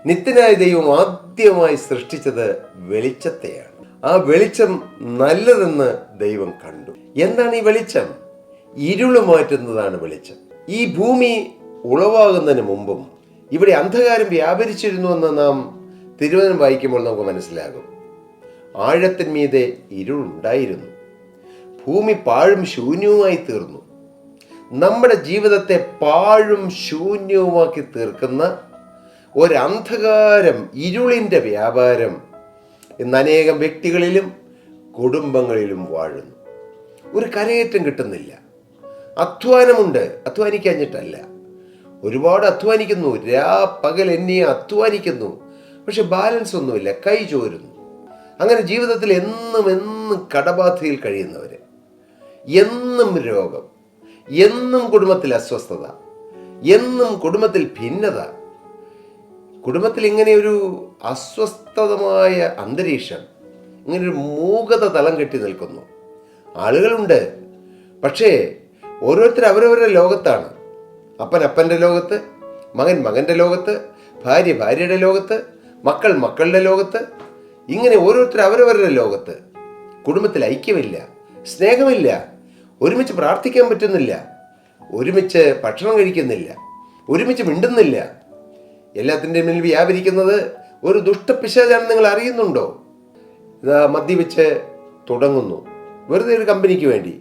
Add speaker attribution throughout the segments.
Speaker 1: നിത്യനായ ദൈവം ആദ്യമായി സൃഷ്ടിച്ചത് വെളിച്ചത്തെയാണ്. ആ വെളിച്ചം നല്ലതെന്ന് ദൈവം കണ്ടു. എന്താണ് ഈ വെളിച്ചം? ഇരുള് മാറ്റുന്നതാണ് വെളിച്ചം. ഈ ഭൂമി ഉളവാകുന്നതിന് മുമ്പും ഇവിടെ അന്ധകാരം വ്യാപരിച്ചിരുന്നുവെന്ന് നാം തിരുവചനം വായിക്കുമ്പോൾ നമുക്ക് മനസ്സിലാകും. ആഴത്തിന്മീതെ ഇരുളുണ്ടായിരുന്നു. ഭൂമി പാഴും ശൂന്യവുമായി തീർന്നു. നമ്മുടെ ജീവിതത്തെ പാഴും ശൂന്യവുമാക്കി തീർക്കുന്ന ഒരന്ധകാരം, ഇരുളിൻ്റെ വ്യാപാരം ഇന്ന് അനേകം വ്യക്തികളിലും കുടുംബങ്ങളിലും വാഴുന്നു. ഒരു കരയേറ്റം കിട്ടുന്നില്ല. അധ്വാനമുണ്ട്, അധ്വാനിക്കാഞ്ഞിട്ടല്ല. ഒരുപാട് അധ്വാനിക്കുന്നു, പകൽ എന്നെ അധ്വാനിക്കുന്നു, പക്ഷെ ബാലൻസ് ഒന്നുമില്ല, കൈ ചോരുന്നു. അങ്ങനെ ജീവിതത്തിൽ എന്നും കടബാധയിൽ കഴിയുന്നവർ, എന്നും രോഗം, എന്നും കുടുംബത്തിൽ അസ്വസ്ഥത, എന്നും കുടുംബത്തിൽ ഭിന്നത, കുടുംബത്തിൽ ഇങ്ങനെ ഒരു അസ്വസ്ഥതമായ അന്തരീക്ഷം, ഇങ്ങനൊരു മൂകത തളം കെട്ടി നിൽക്കുന്നു. ആളുകളുണ്ട്, പക്ഷേ ഓരോരുത്തർ അവരവരുടെ ലോകത്താണ്. അപ്പൻ അപ്പൻ്റെ ലോകത്ത്, മകൻ മകൻ്റെ ലോകത്ത്, ഭാര്യ ഭാര്യയുടെ ലോകത്ത്, മക്കൾ മക്കളുടെ ലോകത്ത്, ഇങ്ങനെ ഓരോരുത്തർ അവരവരുടെ ലോകത്ത്. കുടുംബത്തിൽ ഐക്യമില്ല, സ്നേഹമില്ല, ഒരുമിച്ച് പ്രാർത്ഥിക്കാൻ പറ്റുന്നില്ല, ഒരുമിച്ച് ഭക്ഷണം കഴിക്കുന്നില്ല, ഒരുമിച്ച് മിണ്ടുന്നില്ല. എല്ലാത്തിൻ്റെ മേൽ വ്യാപരിക്കുന്നത് ഒരു ദുഷ്ടപിശാചാണെന്ന് നിങ്ങൾ അറിയുന്നുണ്ടോ? ഇതാ മദ്യപിച്ച് തുടങ്ങുന്നു, വെറുതെ ഒരു കമ്പനിക്ക് വേണ്ടി,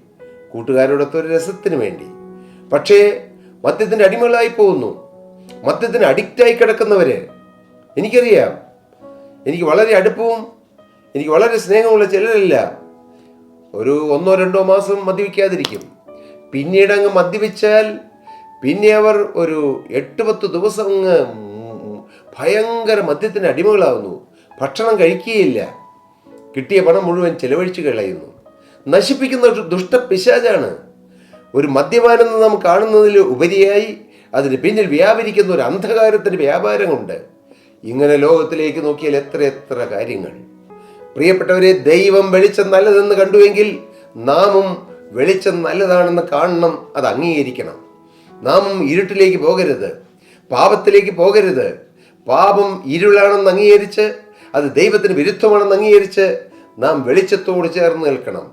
Speaker 1: കൂട്ടുകാരോടൊത്ത് ഒരു രസത്തിന് വേണ്ടി. പക്ഷേ മദ്യത്തിൻ്റെ അടിമകളായി പോകുന്നു. മദ്യത്തിന് അഡിക്റ്റായി കിടക്കുന്നവര് എനിക്കറിയാം. എനിക്ക് വളരെ അടുപ്പവും എനിക്ക് വളരെ സ്നേഹമുള്ള ചിലരില്ല. ഒരു 1-2 മാസം മദ്യപിക്കാതിരിക്കും. പിന്നീട് അങ്ങ് മദ്യപിച്ചാൽ പിന്നെ അവർ ഒരു 8-10 ദിവസം അങ്ങ് ഭയങ്കര മദ്യത്തിന് അടിമകളാവുന്നു. ഭക്ഷണം കഴിക്കുകയില്ല, കിട്ടിയ പണം മുഴുവൻ ചെലവഴിച്ച് കളയുന്നു. നശിപ്പിക്കുന്ന ഒരു ദുഷ്ടപിശാചാണ്. ഒരു മദ്യപാനം നാം കാണുന്നതിൽ ഉപരിയായി അതിന് പിന്നിൽ വ്യാപരിക്കുന്ന ഒരു അന്ധകാരത്തിൻ്റെ വ്യാപാരമുണ്ട്. ഇങ്ങനെ ലോകത്തിലേക്ക് നോക്കിയാൽ എത്ര കാര്യങ്ങൾ. പ്രിയപ്പെട്ടവരെ, ദൈവം വെളിച്ചം നല്ലതെന്ന് കണ്ടുവെങ്കിൽ നാമും വെളിച്ചം നല്ലതാണെന്ന് കാണണം, അത് അംഗീകരിക്കണം. നാമും ഇരുട്ടിലേക്ക് പോകരുത്, പാപത്തിലേക്ക് പോകരുത്. പാപം ഇരുളാണെന്ന് അംഗീകരിച്ച്, അത് ദൈവത്തിന് വിരുദ്ധമാണെന്ന് അംഗീകരിച്ച് നാം വെളിച്ചത്തോട് ചേർന്ന് നിൽക്കണം.